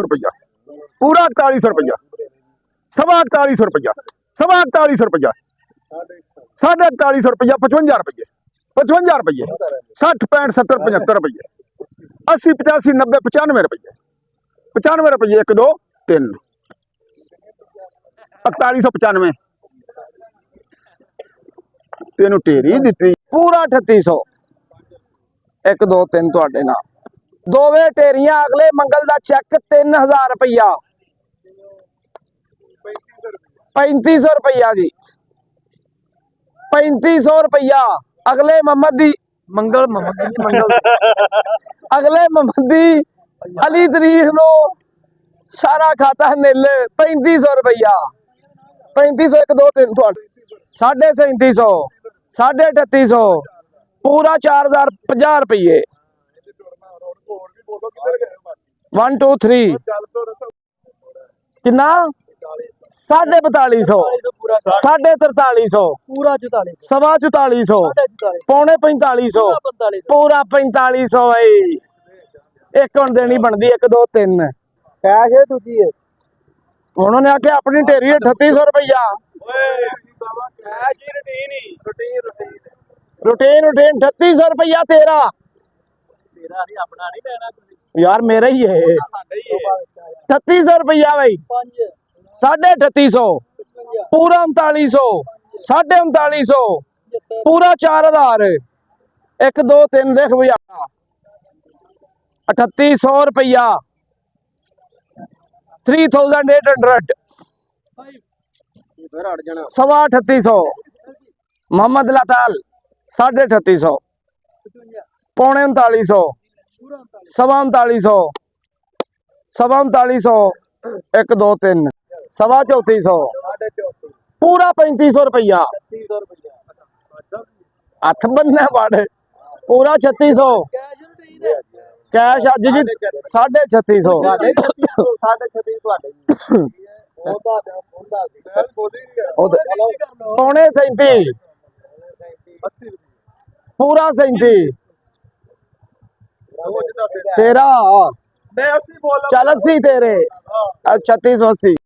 रुपया, पूरा 4100 रुपया, 41.5 रुपया, 41.5 रुपया, 41.5 रुपया, 55 रुपये, 55 रुपये, 60 65 70 75 रुपये, 80 85 90 95 रुपये, 95 रुपये, 1 2 3 4195 तेनू ढेरी दी पूरा 3800 1 2 3 ਤੁਹਾਡੇ ਨਾਲ ਦੋਵੇਂ ਢੇਰੀਆਂ ਅਗਲੇ ਮੰਗਲ ਦਾ ਚੈੱਕ 3000 रुपया 3500 रुपया जी 3500 रुपया अगले मोहम्मद दी मंगल अगले मोहम्मद दी अली तरीक नो सारा खाता नील 3500 रुपया 3500 1 2 3 3750 3800 पूरा 4050 रुपये 1 2 3 कितना 4500 4350 पूरा 44 सवा 4400 पौने 4500 पूरा 4500 एक हुण देनी बनती 1 2 3 कैश है दूजी है उन्होंने आख्या अपनी ढेरी 3800 रुपया रूटीन 3800 रुपया तेरा यार मेरा ही है 3800 रुपया भाई 3850 पूरा 3900 3950 पूरा 4000 1 2 3 लिख भैया 3800 रुपया 3800 सवा 3800 मोहम्मद लाताल 3850 पौने 3900 सवा 3900 सवा 3900 1 2 3 सवा 3400 पूरा 3500 रुपया हथ बनना बड़ पूरा 3600 कैश अज जी 3650 पौने 37 पूरा 37 तेरा चल 80 तेरे 3680